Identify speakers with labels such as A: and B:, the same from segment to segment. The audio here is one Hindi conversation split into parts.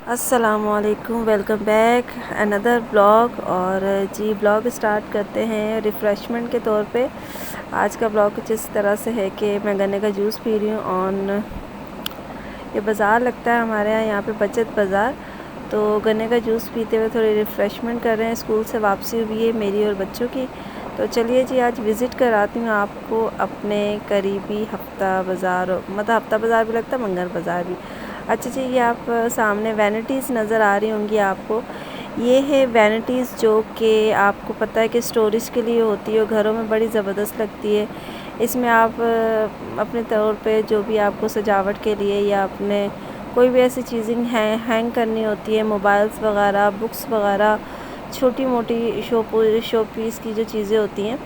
A: अस्सलामुअलैकुम, वेलकम बैक अनदर ब्लॉग। और जी ब्लॉग स्टार्ट करते हैं रिफ़्रेशमेंट के तौर पे। आज का ब्लॉग कुछ इस तरह से है कि मैं गन्ने का जूस पी रही हूँ और ये बाज़ार लगता है हमारे यहाँ पे बचत बाज़ार। तो गन्ने का जूस पीते हुए थोड़ी रिफ़्रेशमेंट कर रहे हैं। स्कूल से वापसी हुई है मेरी और बच्चों की। तो चलिए जी आज विज़िट कराती हूँ आपको अपने करीबी हफ्ता बाज़ार, मतलब हफ्ता बाज़ार भी लगता है, मंगर बाज़ार भी। अच्छा जी, ये आप सामने वैनिटीज़ नज़र आ रही होंगी आपको। ये है वैनिटीज़ जो कि आपको पता है कि स्टोरेज के लिए होती है और घरों में बड़ी ज़बरदस्त लगती है। इसमें आप अपने तौर पे जो भी आपको सजावट के लिए या अपने कोई भी ऐसी चीज़ें हैंग करनी होती है, मोबाइल्स वगैरह, बुक्स वगैरह, छोटी मोटी शो पीस की जो चीज़ें होती हैं।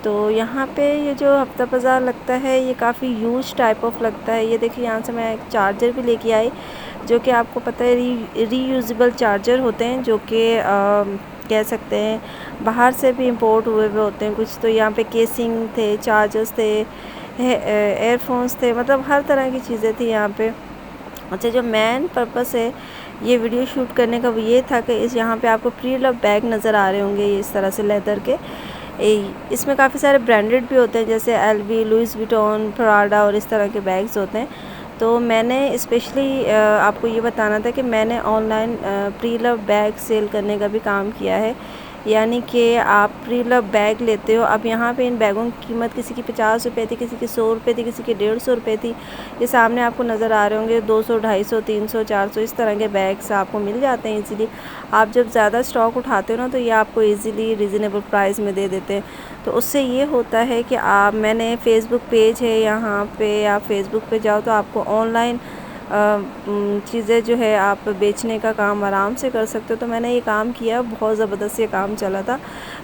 A: तो यहाँ पे ये जो हफ्ता बाज़ार लगता है ये काफ़ी यूज टाइप ऑफ लगता है। ये देखिए यहाँ से मैं एक चार्जर भी लेके आई जो कि आपको पता है रीयूजेबल चार्जर होते हैं, जो कि कह सकते हैं बाहर से भी इंपोर्ट हुए होते हैं कुछ। तो यहाँ पे केसिंग थे, चार्जर्स थे, एयरफोन्स थे, मतलब हर तरह की चीज़ें थी यहाँ पे। अच्छा, जो मेन पर्पस है ये वीडियो शूट करने का वो ये था कि यहाँ पे आपको प्री लव बैग नज़र आ रहे होंगे, ये इस तरह से लेदर के। इसमें काफ़ी सारे ब्रांडेड भी होते हैं जैसे एलवी, लुइस विटॉन, प्राडा और इस तरह के बैग्स होते हैं। तो मैंने स्पेशली आपको ये बताना था कि मैंने online pre love bag sale करने का भी काम किया है। यानी कि आप प्री लव बैग लेते हो। अब यहाँ पे इन बैगों की कीमत किसी की 50 रुपये थी, किसी की 100 रुपये थी, किसी की 150 रुपये थी। ये सामने आपको नज़र आ रहे होंगे 200, 250, 300, 400 इस तरह के बैग्स आपको मिल जाते हैं इजीली। आप जब ज़्यादा स्टॉक उठाते हो ना तो ये आपको इजीली रीज़नेबल प्राइस में दे देते हैं। तो उससे ये होता है कि मैंने फ़ेसबुक पेज है यहाँ पे, आप फ़ेसबुक पे जाओ तो आपको ऑनलाइन चीज़ें जो है आप बेचने का काम आराम से कर सकते हो। तो मैंने ये काम किया, बहुत ज़बरदस्त ये काम चला था,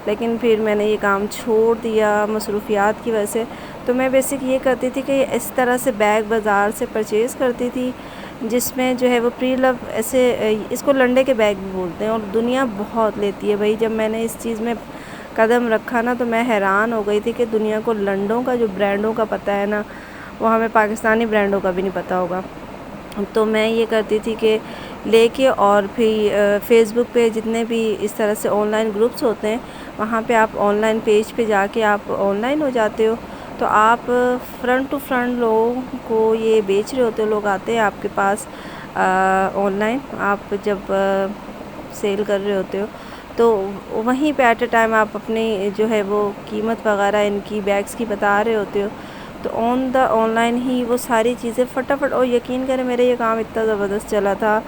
A: लेकिन फिर मैंने ये काम छोड़ दिया मसरूफ़ियात की वजह से। तो मैं बेसिक ये करती थी कि इस तरह से बैग बाज़ार से परचेज़ करती थी जिसमें जो है वो प्री लव ऐसे इसको लंडे के बैग भी बोलते हैं और दुनिया बहुत लेती है भाई। जब मैंने इस चीज़ में कदम रखा ना तो मैं हैरान हो गई थी कि दुनिया को लंडों का जो ब्रांडों का पता है ना, वो हमें पाकिस्तानी ब्रांडों का भी नहीं पता होगा। तो मैं ये करती थी कि लेके और फिर फ़ेसबुक पे जितने भी इस तरह से ऑनलाइन ग्रुप्स होते हैं वहाँ पे आप ऑनलाइन पेज पे जाके आप ऑनलाइन हो जाते हो। तो आप फ्रंट टू फ्रंट लोगों को ये बेच रहे होते हो, लोग आते हैं आपके पास ऑनलाइन, आप जब सेल कर रहे होते हो तो वहीं पे एट अ टाइम आप अपनी जो है वो कीमत वगैरह इनकी बैग्स की बता रहे होते हो। तो ऑनलाइन ही वो सारी चीज़ें फटाफट, और यकीन करें मेरा ये काम इतना ज़बरदस्त चला था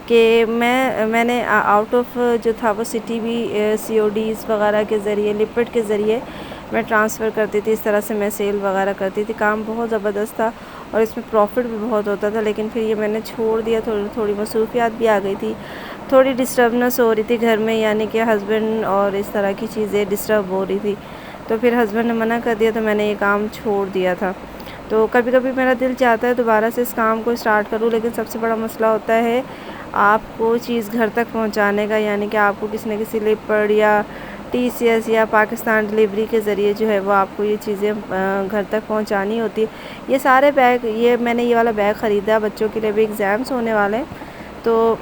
A: कि मैंने आउट ऑफ जो था वो सिटी भी CODs वगैरह के ज़रिए, लिपिड के ज़रिए मैं ट्रांसफ़र करती थी। इस तरह से मैं सेल वगैरह करती थी। काम बहुत ज़बरदस्त था और इसमें प्रॉफिट भी बहुत होता था, लेकिन फिर ये मैंने छोड़ दिया। थोड़ी मसरूफियात भी आ गई थी, थोड़ी डिस्टर्बनेस हो रही थी घर में, यानी कि हस्बैंड और इस तरह की चीज़ें डिस्टर्ब हो रही थी। तो फिर हस्बैंड ने मना कर दिया तो मैंने ये काम छोड़ दिया था। तो कभी कभी मेरा दिल चाहता है दोबारा से इस काम को स्टार्ट करूँ, लेकिन सबसे बड़ा मसला होता है आपको चीज़ घर तक पहुंचाने का। यानी कि आपको किसी न किसी लिपड या TCS या पाकिस्तान डिलीवरी के ज़रिए जो है वो आपको ये चीज़ें घर तक पहुंचानी होती है। ये सारे बैग, ये मैंने ये वाला बैग ख़रीदा, बच्चों के लिए भी एग्ज़ाम्स होने वाले हैं। तो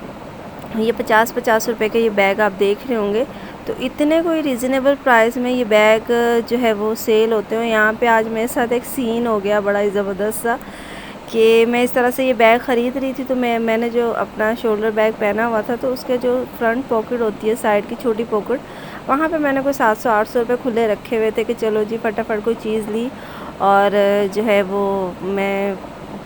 A: ये 50-50 रुपए के ये बैग आप देख रहे होंगे। तो इतने कोई रीज़नेबल प्राइस में ये बैग जो है वो सेल होते हैं। यहाँ पे आज मेरे साथ एक सीन हो गया बड़ा ही ज़बरदस्त सा कि मैं इस तरह से ये बैग ख़रीद रही थी। तो मैंने जो अपना शोल्डर बैग पहना हुआ था तो उसके जो फ्रंट पॉकेट होती है, साइड की छोटी पॉकेट, वहाँ पे मैंने कोई 700-800 रुपये खुले रखे हुए थे कि चलो जी फटाफट कोई चीज़ ली और जो है वो मैं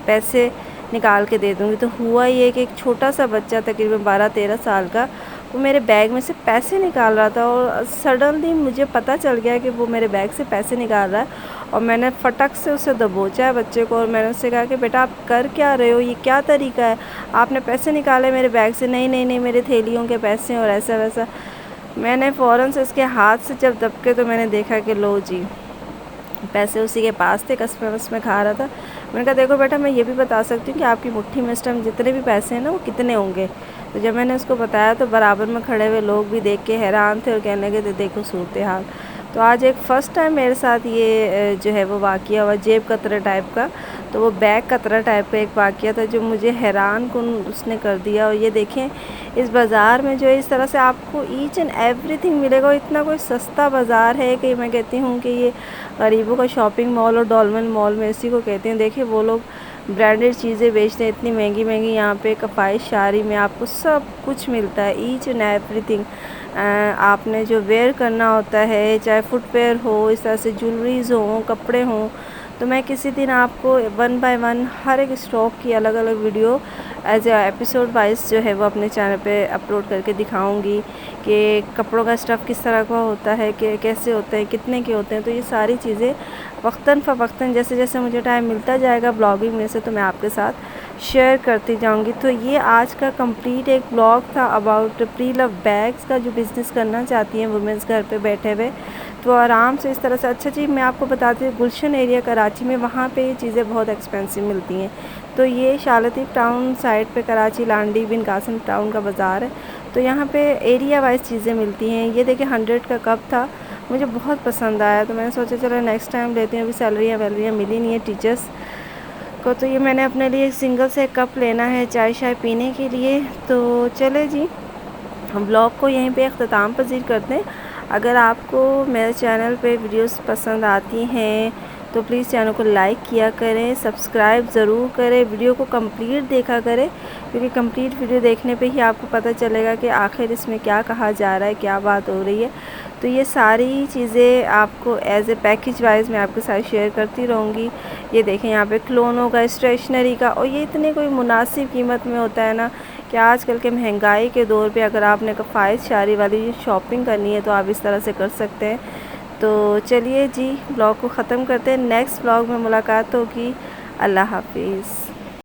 A: पैसे निकाल के दे दूँगी। तो हुआ ये कि एक छोटा सा बच्चा तकरीबन 12-13 साल का वो मेरे बैग में से पैसे निकाल रहा था और सडनली मुझे पता चल गया कि वो मेरे बैग से पैसे निकाल रहा है। और मैंने फटक से उसे दबोचा है बच्चे को और मैंने उससे कहा कि बेटा आप कर क्या रहे हो, ये क्या तरीका है, आपने पैसे निकाले मेरे बैग से। नहीं नहीं नहीं, मेरे थैलियों के पैसे हैं और ऐसा वैसा। मैंने फ़ौरन से उसके हाथ से जब दबके तो मैंने देखा कि लो जी पैसे उसी के पास थे, कस्टमर्स में खा रहा था। मैंने कहा देखो बेटा, मैं ये भी बता सकती हूँ कि आपकी मुट्ठी में इस टाइम जितने भी पैसे हैं ना वो कितने होंगे। तो जब मैंने उसको बताया तो बराबर में खड़े हुए लोग भी देख के हैरान थे और कहने लगे देखो सूरत हाल। तो आज एक फ़र्स्ट टाइम मेरे साथ ये जो है वो वाक़या हुआ जेब कतरे टाइप का। तो वो बैग कतरा टाइप का एक वाक़या था जो मुझे हैरान कुन उसने कर दिया। और ये देखें इस बाज़ार में जो है इस तरह से आपको ईच एंड एवरीथिंग मिलेगा। इतना कोई सस्ता बाज़ार है कि मैं कहती हूँ कि ये गरीबों का शॉपिंग मॉल और डॉलमेन मॉल में इसी को कहते हैं। देखिए वो लोग ब्रांडेड चीज़ें बेचते हैं इतनी महंगी महंगी। यहाँ पे कफ़ाई शारी में आपको सब कुछ मिलता है, ईच एंड एवरीथिंग। आपने जो वेयर करना होता है, चाहे फुटवेयर हो, इस तरह से ज्वेलरीज हों, कपड़े हों, तो मैं किसी दिन आपको 1 बाय 1 हर एक स्टॉक की अलग अलग video as a episode wise जो है वो अपने चैनल पे अपलोड करके दिखाऊंगी कि कपड़ों का स्टफ़ किस तरह का होता है, कि कैसे होते हैं, कितने के होते हैं। तो ये सारी चीज़ें वक्तन फ़वक्तन जैसे जैसे मुझे टाइम मिलता जाएगा ब्लॉगिंग में से तो मैं आपके साथ शेयर करती जाऊंगी। तो ये आज का कंप्लीट एक ब्लॉग था अबाउट प्री लव बैग्स का। जो बिज़नेस करना चाहती हैं वुमेंस घर पे बैठे हुए तो आराम से इस तरह से। अच्छा जी मैं आपको बताती हूँ गुलशन एरिया कराची में, वहाँ पे ये चीज़ें बहुत एक्सपेंसिव मिलती हैं। तो ये शालतीफ़ टाउन साइड पे कराची लांडी बिन कासिम टाउन का बाज़ार है, तो यहाँ पे एरिया वाइज चीज़ें मिलती हैं। ये देखिए 100 का कप था, मुझे बहुत पसंद आया तो मैंने सोचा चलो नेक्स्ट टाइम लेती हूँ। अभी सैलरियाँ वैलरियाँ मिली नहीं है टीचर्स को, तो ये मैंने अपने लिए सिंगल से कप लेना है चाय शाय पीने के लिए। तो चले जी हम ब्लॉग को यहीं पे अख्ताम पजीर करते हैं। अगर आपको मेरे चैनल पे वीडियोस पसंद आती हैं तो प्लीज़ चैनल को लाइक किया करें, सब्सक्राइब ज़रूर करें, वीडियो को कंप्लीट देखा करें, क्योंकि कंप्लीट वीडियो देखने पे ही आपको पता चलेगा कि आखिर इसमें क्या कहा जा रहा है, क्या बात हो रही है। तो ये सारी चीज़ें आपको एज ए पैकेज वाइज मैं आपके साथ शेयर करती रहूँगी। ये देखें यहाँ पे खिलौनों का, स्टेशनरी का, और ये इतने कोई मुनासिब कीमत में होता है ना कि आजकल के महंगाई के दौर पे अगर आपने किफ़ायत शारी वाली शॉपिंग करनी है तो आप इस तरह से कर सकते हैं। तो चलिए जी ब्लॉग को ख़त्म करते हैं, नेक्स्ट ब्लॉग में मुलाकात होगी। अल्लाह हाफिज़।